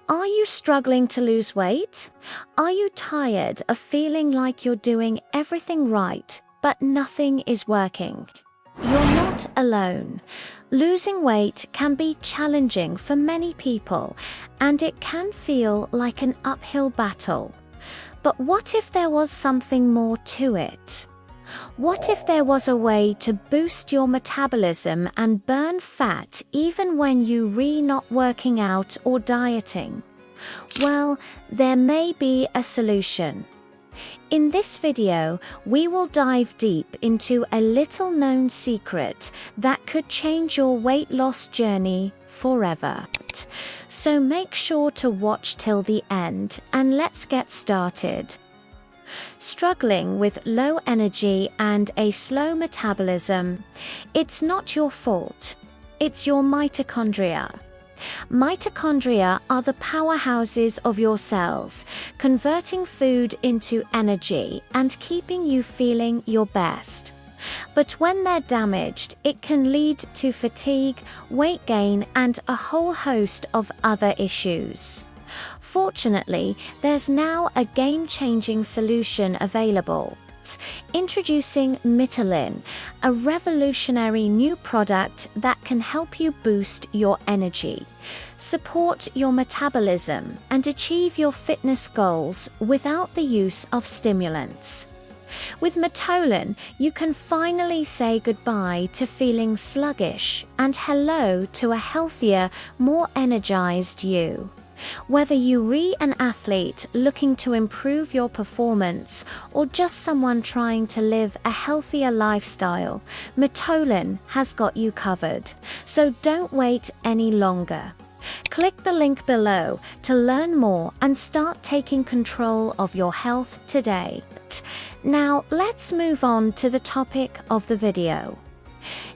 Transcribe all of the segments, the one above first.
Are you struggling to lose weight? Are you tired of feeling like you're doing everything right, but nothing is working? You're not alone. Losing weight can be challenging for many people, and it can feel like an uphill battle. But what if there was something more to it? What if there was a way to boost your metabolism and burn fat even when you're not working out or dieting? Well, there may be a solution. In this video, we will dive deep into a little-known secret that could change your weight loss journey forever. So make sure to watch till the end, and let's get started. Struggling with low energy and a slow metabolism, it's not your fault. It's your mitochondria. Mitochondria are the powerhouses of your cells, converting food into energy and keeping you feeling your best. But when they're damaged, it can lead to fatigue, weight gain, and a whole host of other issues. Fortunately, there's now a game-changing solution available. Introducing Mitolyn, a revolutionary new product that can help you boost your energy, support your metabolism, and achieve your fitness goals without the use of stimulants. With Mitolyn, you can finally say goodbye to feeling sluggish and hello to a healthier, more energized you. Whether you're an athlete looking to improve your performance or just someone trying to live a healthier lifestyle, Mitolyn has got you covered. So don't wait any longer. Click the link below to learn more and start taking control of your health today. Now let's move on to the topic of the video.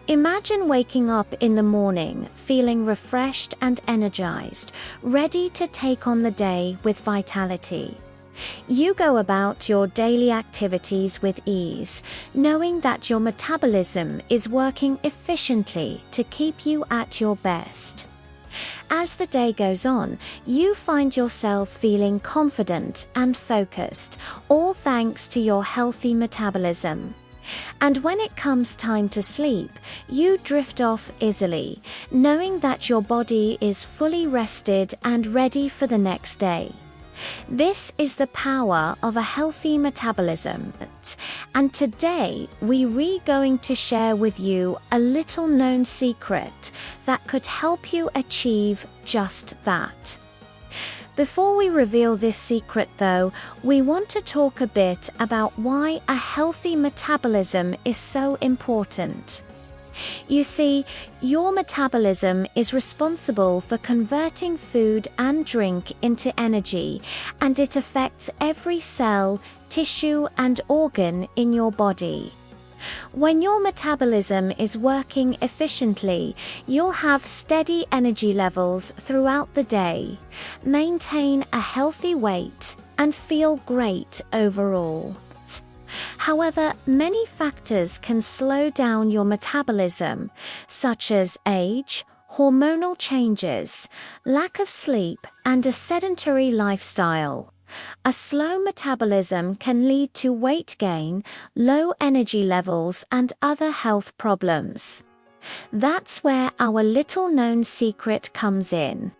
Imagine waking up in the morning feeling refreshed and energized, ready to take on the day with vitality. You go about your daily activities with ease, knowing that your metabolism is working efficiently to keep you at your best. As the day goes on, you find yourself feeling confident and focused, all thanks to your healthy metabolism. And when it comes time to sleep, you drift off easily, knowing that your body is fully rested and ready for the next day. This is the power of a healthy metabolism, and today we're going to share with you a little-known secret that could help you achieve just that. Before we reveal this secret though, we want to talk a bit about why a healthy metabolism is so important. You see, your metabolism is responsible for converting food and drink into energy, and it affects every cell, tissue, and organ in your body. When your metabolism is working efficiently, you'll have steady energy levels throughout the day, maintain a healthy weight, and feel great overall. However, many factors can slow down your metabolism, such as age, hormonal changes, lack of sleep, and a sedentary lifestyle. A slow metabolism can lead to weight gain, low energy levels, and other health problems. That's where our little-known secret comes in.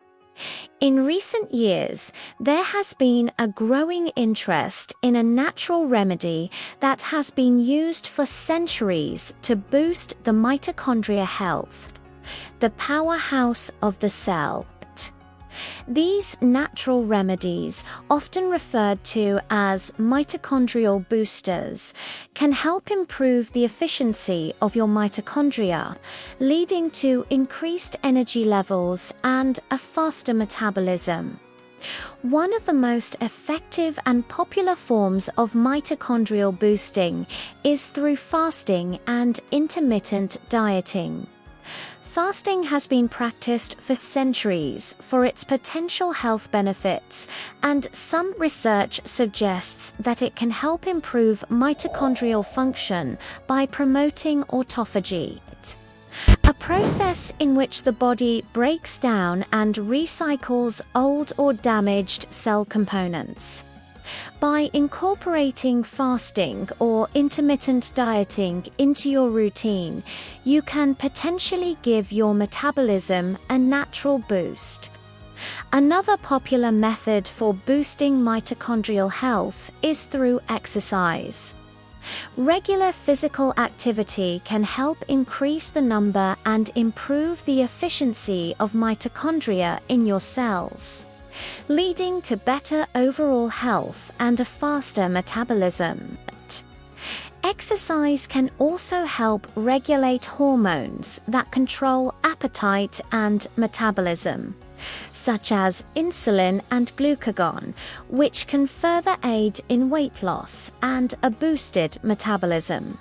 In recent years, there has been a growing interest in a natural remedy that has been used for centuries to boost the mitochondria health, the powerhouse of the cell. These natural remedies, often referred to as mitochondrial boosters, can help improve the efficiency of your mitochondria, leading to increased energy levels and a faster metabolism. One of the most effective and popular forms of mitochondrial boosting is through fasting and intermittent dieting. Fasting has been practiced for centuries for its potential health benefits, and some research suggests that it can help improve mitochondrial function by promoting autophagy. A process in which the body breaks down and recycles old or damaged cell components. By incorporating fasting or intermittent dieting into your routine, you can potentially give your metabolism a natural boost. Another popular method for boosting mitochondrial health is through exercise. Regular physical activity can help increase the number and improve the efficiency of mitochondria in your cells, leading to better overall health and a faster metabolism. Exercise can also help regulate hormones that control appetite and metabolism, such as insulin and glucagon, which can further aid in weight loss and a boosted metabolism.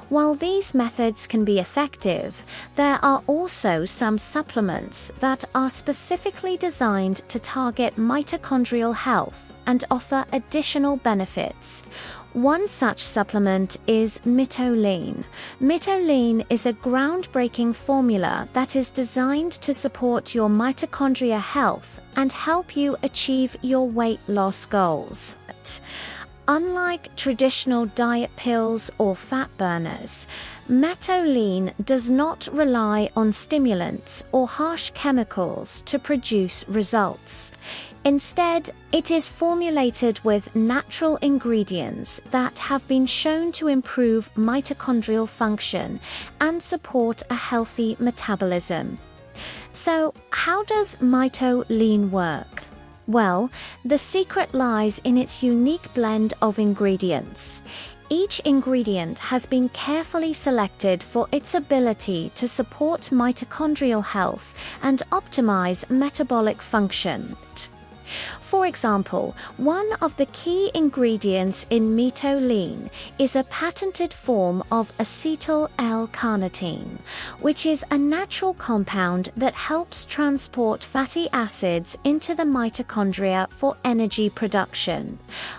While these methods can be effective, there are also some supplements that are specifically designed to target mitochondrial health and offer additional benefits. One such supplement is Mitolyn. Mitolyn is a groundbreaking formula that is designed to support your mitochondria health and help you achieve your weight loss goals. Unlike traditional diet pills or fat burners, Mitolyn does not rely on stimulants or harsh chemicals to produce results. Instead, it is formulated with natural ingredients that have been shown to improve mitochondrial function and support a healthy metabolism. So, how does Mitolyn work? Well, the secret lies in its unique blend of ingredients. Each ingredient has been carefully selected for its ability to support mitochondrial health and optimize metabolic function. For example, one of the key ingredients in Mitolyn is a patented form of acetyl L-carnitine, which is a natural compound that helps transport fatty acids into the mitochondria for energy production.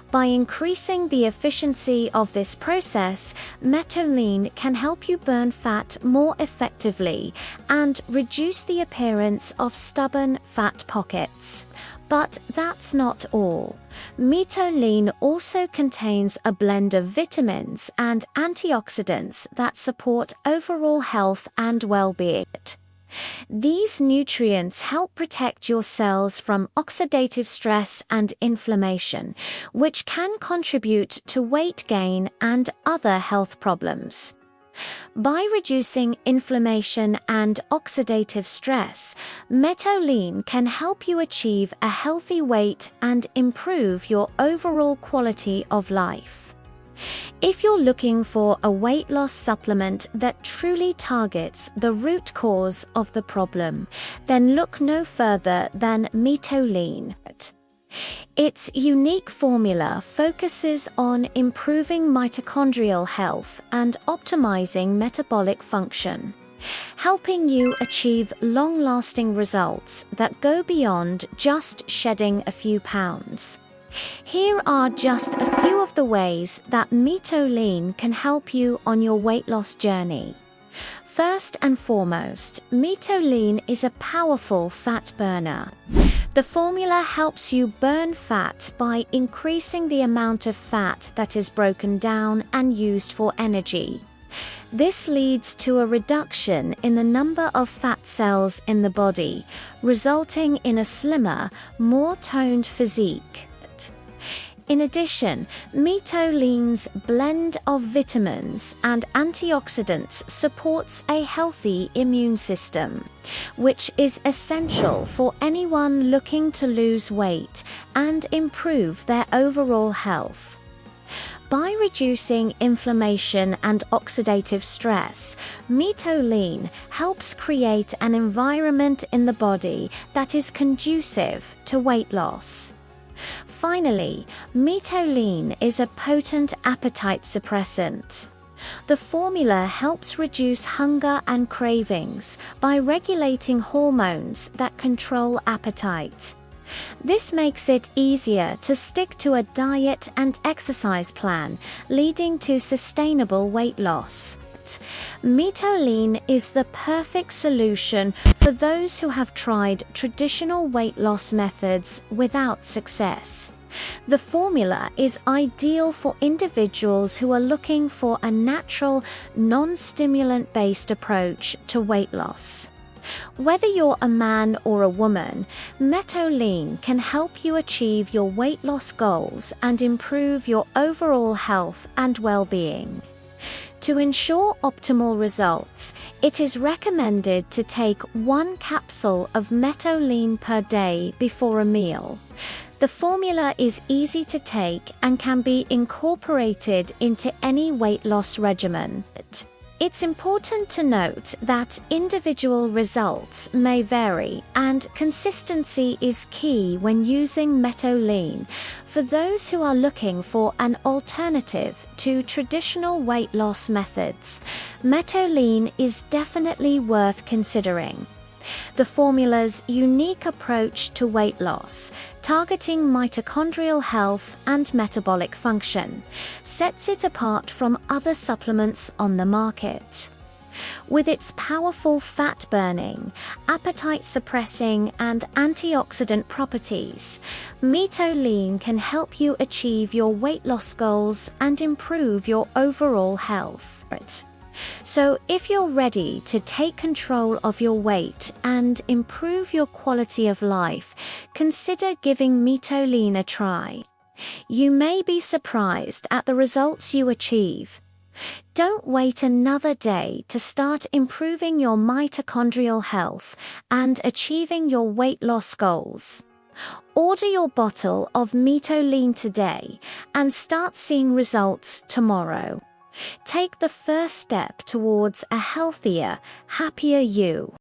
By increasing the efficiency of this process, Mitolyn can help you burn fat more effectively and reduce the appearance of stubborn fat pockets. But that's not all. Mitolyn also contains a blend of vitamins and antioxidants that support overall health and well-being. These nutrients help protect your cells from oxidative stress and inflammation, which can contribute to weight gain and other health problems. By reducing inflammation and oxidative stress, Mitolyn can help you achieve a healthy weight and improve your overall quality of life. If you're looking for a weight loss supplement that truly targets the root cause of the problem, then look no further than Mitolyn. Its unique formula focuses on improving mitochondrial health and optimizing metabolic function, helping you achieve long-lasting results that go beyond just shedding a few pounds. Here are just a few of the ways that Mitolyn can help you on your weight loss journey. First and foremost, Mitolyn is a powerful fat burner. The formula helps you burn fat by increasing the amount of fat that is broken down and used for energy. This leads to a reduction in the number of fat cells in the body, resulting in a slimmer, more toned physique. In addition, Mitolyn's blend of vitamins and antioxidants supports a healthy immune system, which is essential for anyone looking to lose weight and improve their overall health. By reducing inflammation and oxidative stress, Mitolyn helps create an environment in the body that is conducive to weight loss. Finally, Mitolyn is a potent appetite suppressant. The formula helps reduce hunger and cravings by regulating hormones that control appetite. This makes it easier to stick to a diet and exercise plan, leading to sustainable weight loss. Mitolyn is the perfect solution for those who have tried traditional weight loss methods without success. The formula is ideal for individuals who are looking for a natural, non-stimulant-based approach to weight loss. Whether you're a man or a woman, Mitolyn can help you achieve your weight loss goals and improve your overall health and well-being. To ensure optimal results, it is recommended to take 1 capsule of Mitolyn per day before a meal. The formula is easy to take and can be incorporated into any weight loss regimen. It's important to note that individual results may vary, and consistency is key when using Mitolyn. For those who are looking for an alternative to traditional weight loss methods, Mitolyn is definitely worth considering. The formula's unique approach to weight loss, targeting mitochondrial health and metabolic function, sets it apart from other supplements on the market. With its powerful fat-burning, appetite-suppressing, and antioxidant properties, Mitolyn can help you achieve your weight loss goals and improve your overall health. So if you're ready to take control of your weight and improve your quality of life, consider giving Mitolyn a try. You may be surprised at the results you achieve. Don't wait another day to start improving your mitochondrial health and achieving your weight loss goals. Order your bottle of Mitolyn today and start seeing results tomorrow. Take the first step towards a healthier, happier you.